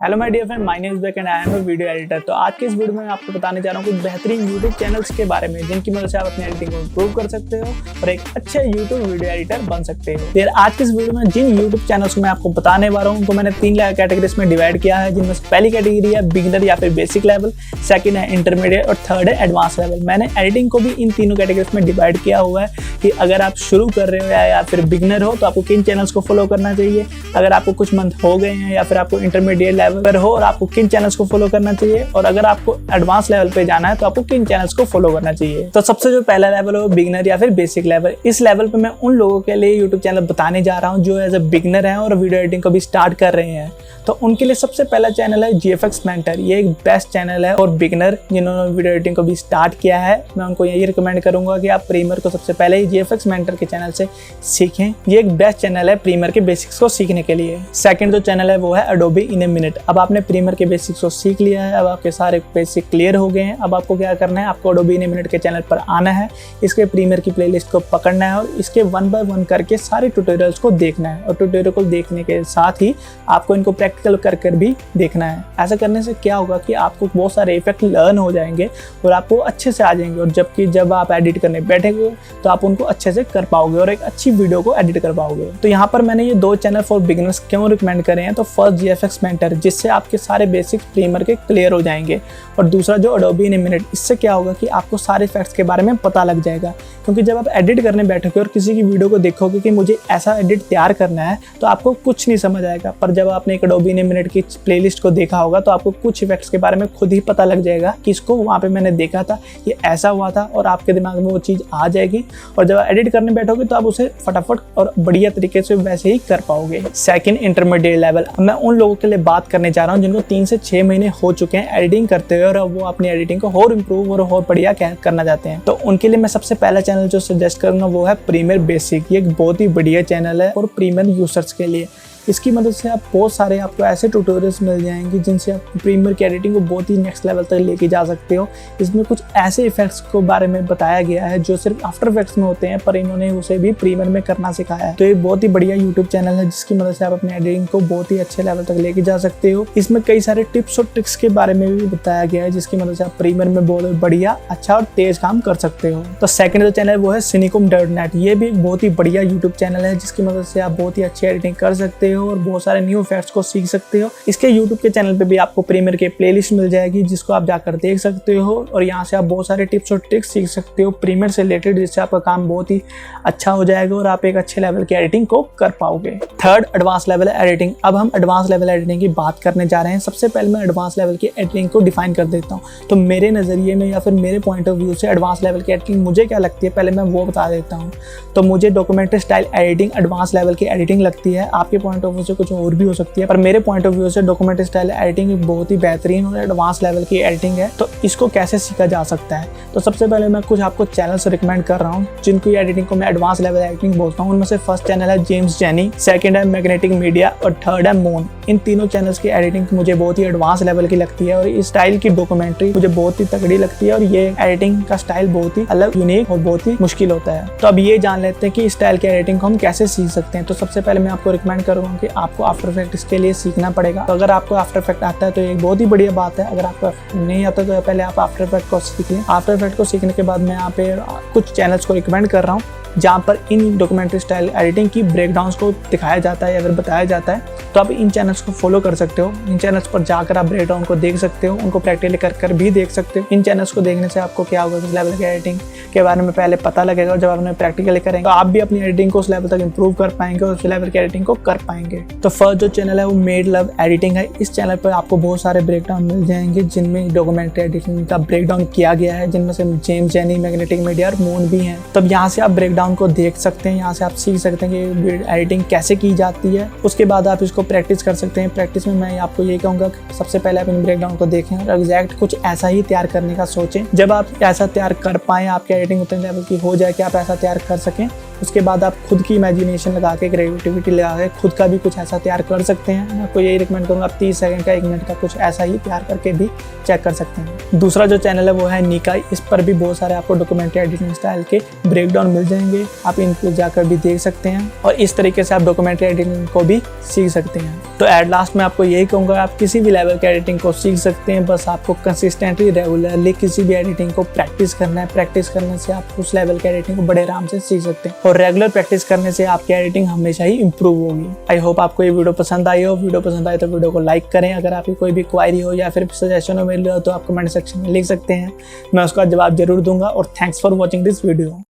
Hello my dear friend, my name is बेक and I am a video editor. तो आज के इस वीडियो में मैं आपको बताने जा रहा हूँ कुछ बेहतरीन यूट्यूब चैनल्स के बारे में जिनकी मदद से आप अपनी एडिटिंग को इम्प्रूव कर सकते हो और एक अच्छे यूट्यूब वीडियो एडिटर बन सकते हो। फिर आज के इस वीडियो में जिन यूट्यूब चैनल्स को मैं आपको बताने वाला हूँ उनको मैंने 3 कैटेगरीज में डिवाइड किया है, जिनमें से पहली कैटेगरी है बिगिनर या फिर बेसिक लेवल, सेकंड है इंटरमीडिएट और थर्ड है एडवांस लेवल। मैंने एडिटिंग को भी इन तीनों कैटेगरीज में डिवाइड किया हुआ है कि अगर आप शुरू कर रहे हो या फिर बिगिनर हो तो आपको किन चैनल्स को फॉलो करना चाहिए, अगर आपको कुछ मंथ हो गए हैं या फिर आपको इंटरमीडिएट लेवल पर हो और आपको किन चैनल्स को फॉलो करना चाहिए, और अगर आपको एडवांस लेवल पे जाना है तो आपको किन चैनल्स को फॉलो करना चाहिए। तो सबसे जो पहला लेवल है वो बिगिनर या फिर बेसिक लेवल। इस लेवल पे मैं उन लोगों के लिए यूट्यूब चैनल बताने जा रहा हूँ जो एज अ बिगिनर है और वीडियो एडिटिंग को भी स्टार्ट कर रहे हैं। तो उनके लिए सबसे पहला चैनल है GFX मेंटर। ये एक बेस्ट चैनल है और बिगिनर जिन्होंने वीडियो एडिटिंग को भी स्टार्ट किया है, मैं उनको यही रिकमेंड करूंगा कि आप प्रीमियर को सबसे पहले ही GFX मेंटर के चैनल से सीखें। ये एक बेस्ट चैनल है प्रीमियर के बेसिक्स को सीखने के लिए। सेकंड जो चैनल है वो है एडोबी इन ए मिनट। अब आपने प्रीमियर के बेसिक्स को सीख लिया है, अब आपके सारे बेसिक क्लियर हो गए हैं। अब आपको क्या करना है, आपको एडोबी इन ए मिनट के चैनल पर आना है, इसके प्रीमियर की प्लेलिस्ट को पकड़ना है और इसके 1 बाय 1 करके सारे ट्यूटोरियल्स को देखना है। और ट्यूटोरियल को देखने के साथ ही आपको इनको प्रैक्टिकल कर भी देखना है। ऐसा करने से क्या होगा कि आपको बहुत सारे इफेक्ट लर्न हो जाएंगे और आपको अच्छे से आ जाएंगे, और जब आप एडिट करने बैठेंगे तो आप उनको अच्छे से कर पाओगे और एक अच्छी वीडियो को एडिट कर पाओगे। तो यहाँ पर मैंने ये 2 चैनल फॉर बिगिनर्स क्यों रिकमेंड करे हैं, तो फर्स्ट GFX मेंटर, जिससे आपके सारे बेसिक प्रीमियर के क्लियर हो जाएंगे, और दूसरा जो एडोबी इन ए मिनट, इससे क्या होगा कि आपको सारे इफेक्ट्स के बारे में पता लग जाएगा। क्योंकि जब आप एडिट करने बैठोगे और किसी की वीडियो को देखोगे कि मुझे ऐसा एडिट तैयार करना है तो आपको कुछ नहीं समझ आएगा, पर जब आपने एक एडोबी इन ए मिनट की प्लेलिस्ट को देखा होगा तो आपको कुछ इफेक्ट्स के बारे में खुद ही पता लग जाएगा कि इसको वहाँ पे मैंने देखा था, ये ऐसा हुआ था, और आपके दिमाग में वो चीज़ आ जाएगी। और जब आप एडिट करने बैठोगे तो आप उसे फटाफट और बढ़िया तरीके से वैसे ही कर पाओगे। Second intermediate level. मैं उन लोगों के लिए बात करने जा रहा हूँ जिनको 3 से 6 महीने हो चुके हैं एडिटिंग करते हुए और वो अपनी एडिटिंग को और इम्प्रूव और बढ़िया करना चाहते हैं। तो उनके लिए मैं सबसे पहला चैनल जो सजेस्ट करूंगा वो है प्रीमियर बेसिक। ये एक बहुत ही बढ़िया चैनल है और प्रीमियर यूजर्स के लिए। इसकी मदद से आप बहुत सारे आपको ऐसे ट्यूटोरियल्स मिल जाएंगे जिनसे आप प्रीमियर की एडिटिंग को बहुत ही नेक्स्ट लेवल तक लेके जा सकते हो। इसमें कुछ ऐसे इफेक्ट्स को बारे में बताया गया है जो सिर्फ आफ्टर इफेक्ट्स में होते हैं, पर इन्होंने उसे भी प्रीमियर में करना सिखाया है। तो ये बहुत ही बढ़िया यूट्यूब चैनल है जिसकी मदद से आप अपनी एडिटिंग को बहुत ही अच्छे लेवल तक लेके जा सकते हो। इसमें कई सारे टिप्स और ट्रिक्स के बारे में भी बताया गया है जिसकी मदद से आप प्रीमियर में बहुत बढ़िया, अच्छा और तेज काम कर सकते हो। तो सेकंड जो चैनल वो है cinicum.net। ये भी एक बहुत ही बढ़िया यूट्यूब चैनल है जिसकी मदद से आप बहुत ही अच्छी एडिटिंग कर सकते हो और बहुत सारे न्यू इफेक्ट्स को सीख सकते हो। इसके YouTube के चैनल पे भी आपको प्रीमियर के प्लेलिस्ट मिल जाएगी जिसको आप जाकर देख सकते हो, और यहाँ से आप बहुत सारे टिप्स और ट्रिक्स सीख सकते हो प्रीमियर से रिलेटेड, जिससे आपका काम बहुत ही अच्छा हो जाएगा और आप एक अच्छे लेवल की एडिटिंग को कर पाओगे। Third advance level editing. अब हम एडवांस लेवल एडिटिंग की बात करने जा रहे हैं। सबसे पहले मैं एडवांस लेवल की एडिटिंग को डिफाइन कर देता हूँ। तो मेरे नज़रिए में या फिर मेरे पॉइंट ऑफ व्यू से एडवांस लेवल की एडिटिंग मुझे क्या लगती है, पहले मैं वो बता देता हूँ। तो मुझे documentary style editing advance level की एडिटिंग लगती है। आपके पॉइंट ऑफ व्यू से कुछ और भी हो सकती है, पर मेरे पॉइंट ऑफ व्यू से डॉक्यूमेंट्री स्टाइल एडिटिंग एक बहुत ही बेहतरीन और एडवांस लेवल की एडिटिंग है। तो इसको कैसे सीखा जा सकता है, तो सबसे पहले मैं कुछ आपको चैनल्स रिकमेंड कर रहा हूँ जिनकी एडिटिंग को मैं एडवांस लेवल एडिटिंग बोलता हूँ। उनमें से फर्स्ट चैनल है जेम्स जेनी, सेकंड है मैग्नेटिक मीडिया और थर्ड है मून। इन तीनों चैनल्स की एडिटिंग मुझे बहुत ही एडवांस लेवल की लगती है और इस स्टाइल की डॉक्यूमेंट्री मुझे बहुत ही तगड़ी लगती है, और ये एडिटिंग का स्टाइल बहुत ही अलग, यूनिक और बहुत ही मुश्किल होता है। तो अब ये जान लेते हैं कि इस स्टाइल की एडिटिंग को हम कैसे सीख सकते हैं। तो सबसे पहले मैं आपको रिकमेंड करूँगा कि आपको आफ्टर इफेक्ट्स के लिए सीखना पड़ेगा। तो अगर आपको आफ्टर इफेक्ट आता है तो ये बहुत ही बढ़िया बात है। अगर आपको नहीं आता तो पहले आप आफ्टर इफेक्ट को सीख लें। आफ्टर इफेक्ट को सीखने के बाद मैं यहाँ पे कुछ चैनल्स को रिकमेंड कर रहा हूँ जहाँ पर इन डॉक्यूमेंट्री स्टाइल एडिटिंग की ब्रेकडाउन्स को दिखाया जाता है या अगर बताया जाता है, तो आप इन चैनल्स को फॉलो कर सकते हो। इन चैनल्स पर जाकर आप ब्रेकडाउन को देख सकते हो, उनको प्रैक्टिकली कर भी देख सकते हो। इन चैनल्स को देखने से आपको क्या होगा, इस लेवल की एडिटिंग के बारे में पहले पता लगेगा, और जब आपने प्रैक्टिकली करेंगे तो आप भी अपनी एडिटिंग को उस लेवल तक इंप्रूव कर पाएंगे और उस लेवल की एडिटिंग को कर पाएंगे। तो फर्स्ट जो चैनल है वो मेड लव एडिटिंग है। इस चैनल पर आपको बहुत सारे ब्रेकडाउन मिल जाएंगे जिनमें डॉक्यूमेंट्री एडिटिंग का ब्रेकडाउन किया गया है, जिनमें से जेम्स जेनी, मैग्नेटिक मीडिया और मून भी हैं। तब यहाँ से आप ब्रेकडाउन को देख सकते हैं, यहाँ से आप सीख सकते हैं कि एडिटिंग कैसे की जाती है। उसके बाद आप इसको प्रैक्टिस कर सकते हैं। प्रैक्टिस में मैं आपको ये कहूँगा कि सबसे पहले आप इन ब्रेकडाउन को देखें और एग्जैक्ट कुछ ऐसा ही तैयार करने का सोचें। जब आप ऐसा तैयार कर पाएँ, आपकी एडिटिंग उतने लेवल की हो जाए कि आप ऐसा तैयार कर सकें, उसके बाद आप खुद की इमेजिनेशन लगा के, क्रिएटिविटी लगा के खुद का भी कुछ ऐसा तैयार कर सकते हैं। मैं आपको यही रिकमेंड करूँगा, आप 30 सेकंड का 1 मिनट का कुछ ऐसा ही तैयार करके भी चेक कर सकते हैं। दूसरा जो चैनल है वो है निकाई। इस पर भी बहुत सारे आपको डॉक्यूमेंट्री एडिटिंग स्टाइल के ब्रेकडाउन मिल जाएंगे, आप इन पर जाकर भी देख सकते हैं और इस तरीके से आप डॉक्यूमेंट्री एडिटिंग को भी सीख सकते हैं। तो एट लास्ट में आपको यही कहूँगा, आप किसी भी लेवल की एडिटिंग को सीख सकते हैं, बस आपको कंसिस्टेंटली रेगुलरली किसी भी एडिटिंग को प्रैक्टिस करना है। प्रैक्टिस करने से आप उस लेवल की एडिटिंग को बड़े आराम से सीख सकते हैं और रेगुलर प्रैक्टिस करने से आपकी एडिटिंग हमेशा ही इंप्रूव होगी। आई होप आपको ये वीडियो पसंद आई हो। वीडियो पसंद आए तो वीडियो को लाइक करें। अगर आपकी कोई भी क्वायरी हो या फिर सजेशन हो मेरे लिए तो आप कमेंट सेक्शन में लिख सकते हैं, मैं उसका जवाब जरूर दूंगा। और thanks for watching this video.